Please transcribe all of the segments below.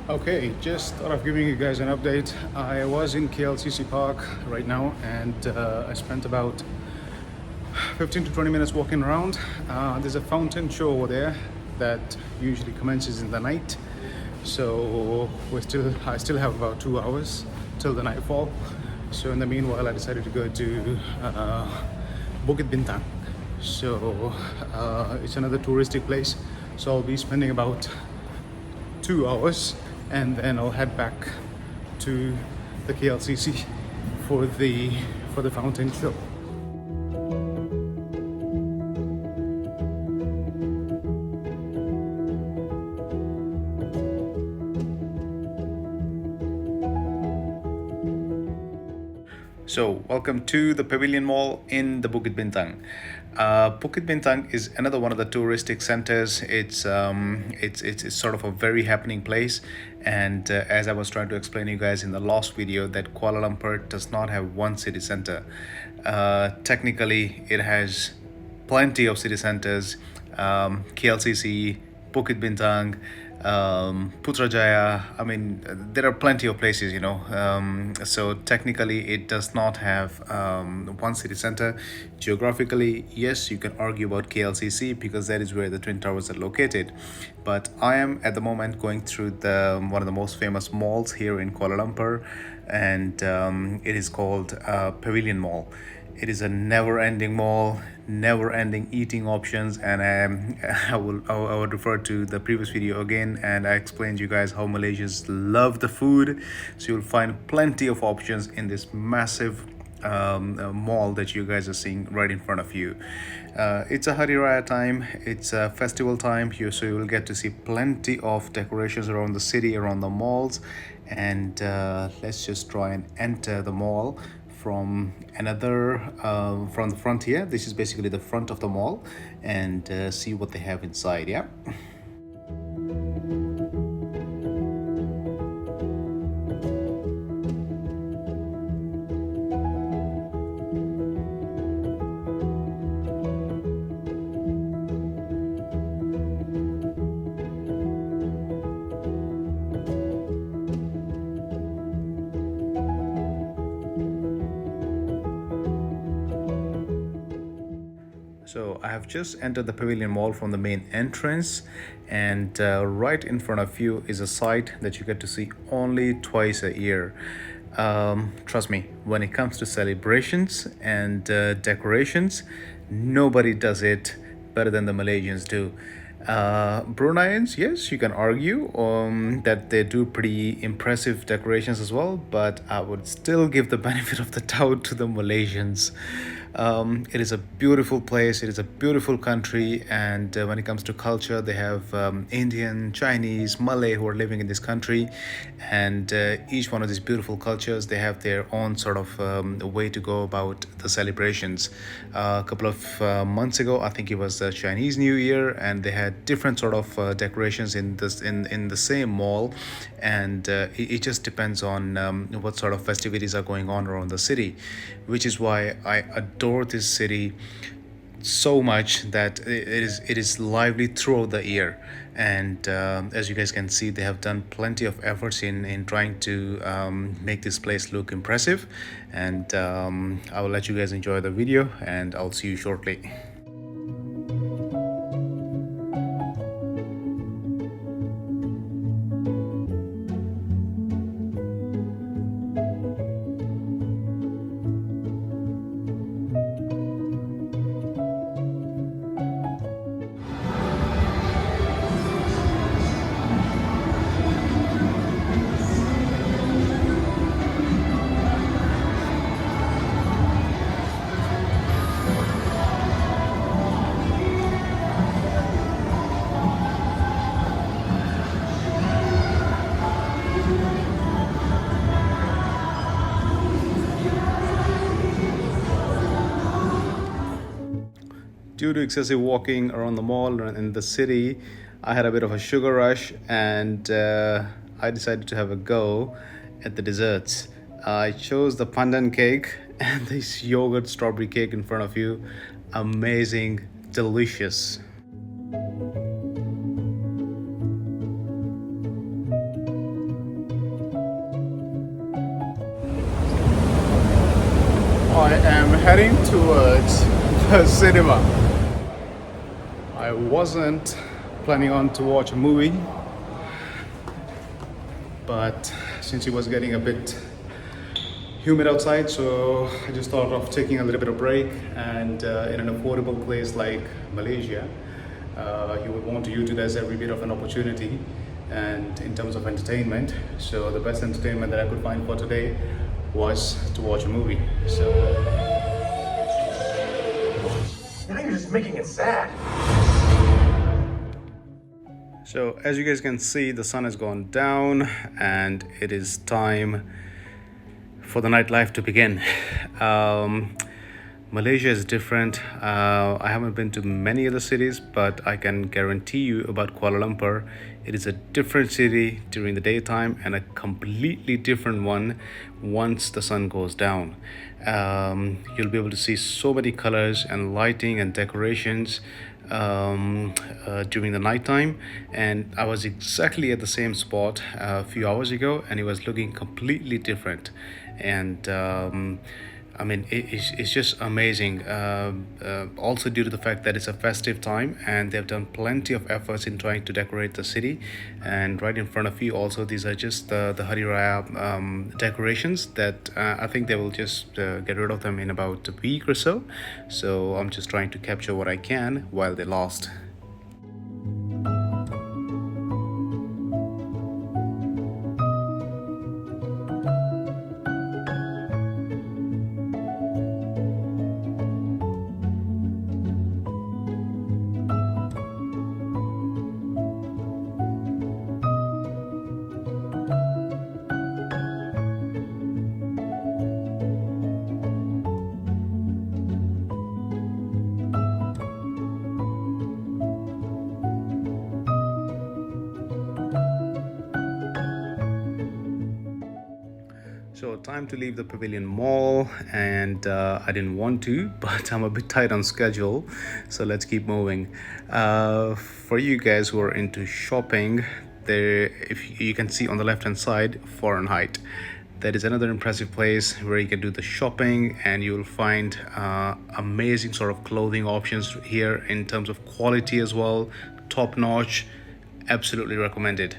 Okay, just thought of giving you guys an update. I was in KLCC Park right now and I spent about 15 to 20 minutes walking around. There's a fountain show over there that usually commences in the night. So I still have about 2 hours till the nightfall. So in the meanwhile, I decided to go to Bukit Bintang. So it's another touristic place. So I'll be spending about 2 hours and then I'll head back to the KLCC for the fountain show. So, welcome to the Pavilion Mall in the Bukit Bintang. Bukit Bintang is another one of the touristic centers. It's sort of a very happening place, and as I was trying to explain to you guys in the last video, that Kuala Lumpur does not have one city center. Technically, it has plenty of city centers. KLCC, Bukit Bintang, Putrajaya. I mean, there are plenty of places, so technically, it does not have one city center. Geographically, yes, you can argue about KLCC because that is where the Twin Towers are located. But I am at the moment going through one of the most famous malls here in Kuala Lumpur, and it is called Pavilion Mall. It is a never-ending mall, never-ending eating options, and I will refer to the previous video again, and I explained to you guys how Malaysians love the food. So you'll find plenty of options in this massive mall that you guys are seeing right in front of you. It's a Hari Raya time, it's a festival time here, so you will get to see plenty of decorations around the city, around the malls, and let's just try and enter the mall from from the front here. This is basically the front of the mall, and see what they have inside. Yeah. So I have just entered the Pavilion Mall from the main entrance, and right in front of you is a site that you get to see only twice a year. Trust me, when it comes to celebrations and decorations, nobody does it better than the Malaysians do. Bruneians, yes, you can argue that they do pretty impressive decorations as well, but I would still give the benefit of the doubt to the Malaysians. It is a beautiful place, it is a beautiful country, and when it comes to culture, they have Indian, Chinese, Malay who are living in this country, and each one of these beautiful cultures, they have their own sort of way to go about the celebrations. A couple of months ago, I think it was the Chinese New Year, and they had different sort of decorations in the same mall, and it just depends on what sort of festivities are going on around the city, which is why I adore this city so much that it is lively throughout the year. And as you guys can see, they have done plenty of efforts in trying to make this place look impressive, and I will let you guys enjoy the video, and I'll see you shortly. Due to excessive walking around the mall and in the city, I had a bit of a sugar rush, and I decided to have a go at the desserts. I chose the pandan cake and this yogurt strawberry cake in front of you. Amazing, delicious. am heading towards the cinema. I wasn't planning on to watch a movie, but since it was getting a bit humid outside, so I just thought of taking a little bit of break. And in an affordable place like Malaysia, you would want to utilize every bit of an opportunity. And in terms of entertainment, so the best entertainment that I could find for today was to watch a movie. So now you're just making it sad. So as you guys can see, the sun has gone down and it is time for the nightlife to begin. Malaysia is different. I haven't been to many other cities, but I can guarantee you about Kuala Lumpur. It is a different city during the daytime and a completely different one once the sun goes down. You'll be able to see so many colors and lighting and decorations during the nighttime, and I was exactly at the same spot a few hours ago, and it was looking completely different. And I mean, it's just amazing. Also, due to the fact that it's a festive time, and they've done plenty of efforts in trying to decorate the city. And right in front of you, also, these are just the Hari Raya decorations that I think they will just get rid of them in about a week or so. So I'm just trying to capture what I can while they last. So time to leave the Pavilion Mall, and I didn't want to, but I'm a bit tight on schedule, so let's keep moving. For you guys who are into shopping, there, if you can see on the left hand side, Fahrenheit. That is another impressive place where you can do the shopping, and you'll find amazing sort of clothing options here in terms of quality as well, top notch. Absolutely recommended.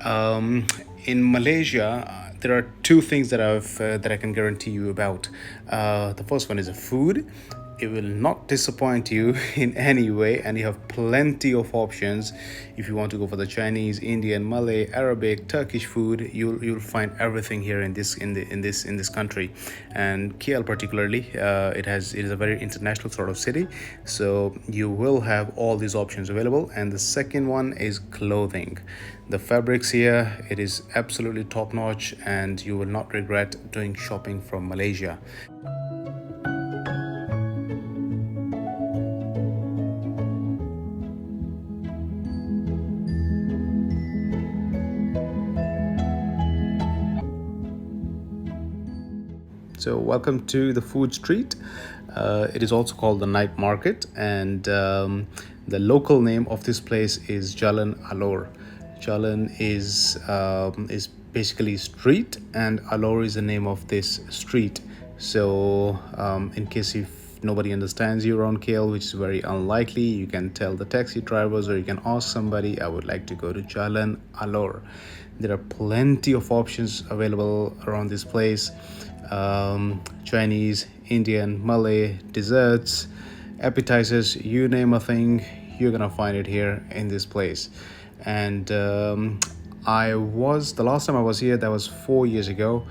In Malaysia, there are two things that I can guarantee you about. The first one is the food. It will not disappoint you in any way, and you have plenty of options. If you want to go for the Chinese, Indian, Malay, Arabic, Turkish food, you'll find everything here in this country. And KL particularly, it is a very international sort of city, so you will have all these options available. And the second one is clothing. The fabrics here, it is absolutely top notch, and you will not regret doing shopping from Malaysia. So welcome to the food street. It is also called the night market, and the local name of this place is Jalan Alor. Jalan is basically street, and Alor is the name of this street. So in case if nobody understands you around KL, which is very unlikely, you can tell the taxi drivers, or you can ask somebody, I would like to go to Jalan Alor. There are plenty of options available around this place. Chinese, Indian, Malay, desserts, appetizers, you name a thing, you're gonna find it here in this place. And the last time I was here, that was 4 years ago,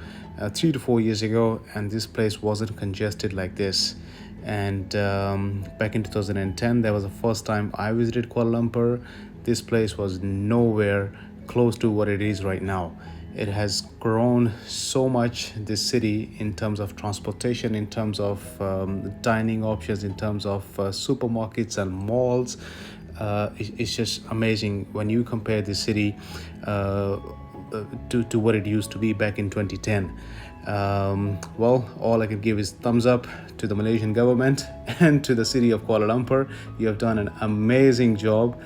3 to 4 years ago, and this place wasn't congested like this. And back in 2010, that was the first time I visited Kuala Lumpur. This place was nowhere close to what it is right now. It has grown so much, this city, in terms of transportation, in terms of dining options, in terms of supermarkets and malls. It's just amazing when you compare this city to what it used to be back in 2010. Well, all I can give is thumbs up to the Malaysian government and to the city of Kuala Lumpur. You have done an amazing job.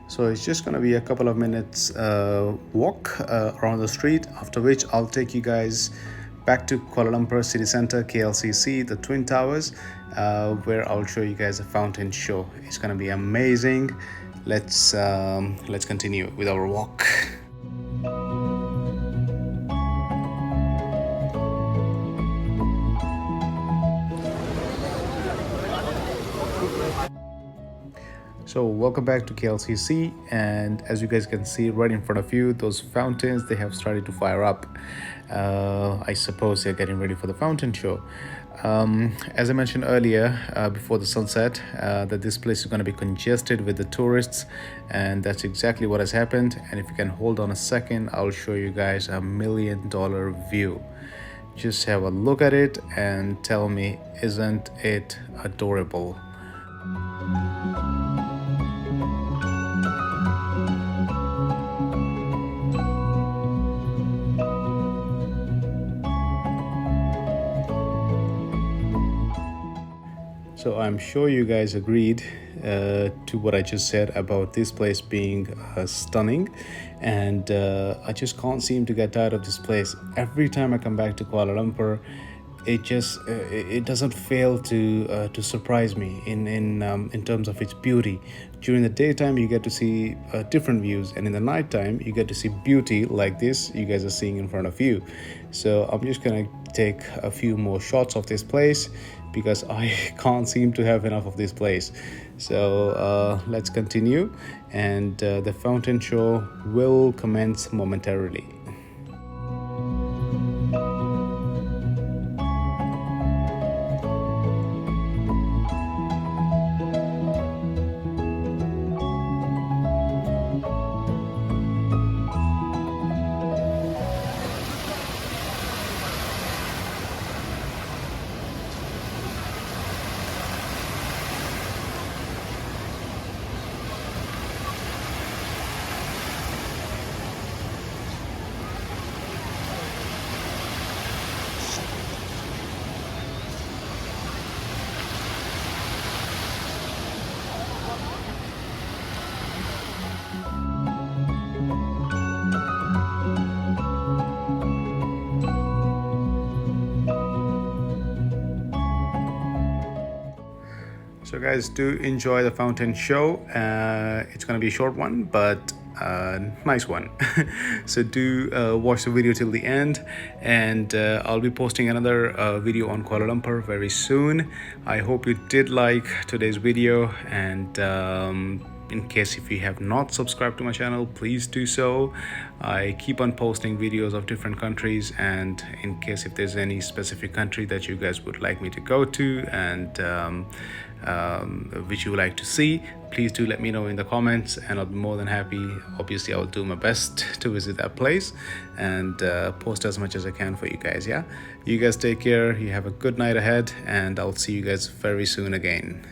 So it's just going to be a couple of minutes walk around the street, after which I'll take you guys back to Kuala Lumpur City Centre, KLCC, the Twin Towers, where I'll show you guys a fountain show. It's going to be amazing. Let's continue with our walk. So welcome back to KLCC, and as you guys can see right in front of you, those fountains, they have started to fire up. I suppose they're getting ready for the fountain show. As I mentioned earlier, before the sunset, that this place is going to be congested with the tourists, and that's exactly what has happened. And if you can hold on a second, I'll show you guys a $1 million view. Just have a look at it and tell me, isn't it adorable? So I'm sure you guys agreed to what I just said about this place being stunning, and I just can't seem to get tired of this place. Every time I come back to Kuala Lumpur, it doesn't fail to surprise me in terms of its beauty. During the daytime, you get to see different views, and in the nighttime, you get to see beauty like this you guys are seeing in front of you. So I'm just gonna take a few more shots of this place because I can't seem to have enough of this place. So let's continue, and the fountain show will commence momentarily. So guys, do enjoy the fountain show. It's gonna be a short one, but nice one. So do watch the video till the end, and I'll be posting another video on Kuala Lumpur very soon. I hope you did like today's video, and in case if you have not subscribed to my channel, please do so. I keep on posting videos of different countries, and in case if there's any specific country that you guys would like me to go to, and which you would like to see, please do let me know in the comments, and I'll be more than happy. Obviously, I'll do my best to visit that place and post as much as I can for you guys. Yeah, you guys take care, you have a good night ahead, and I'll see you guys very soon again.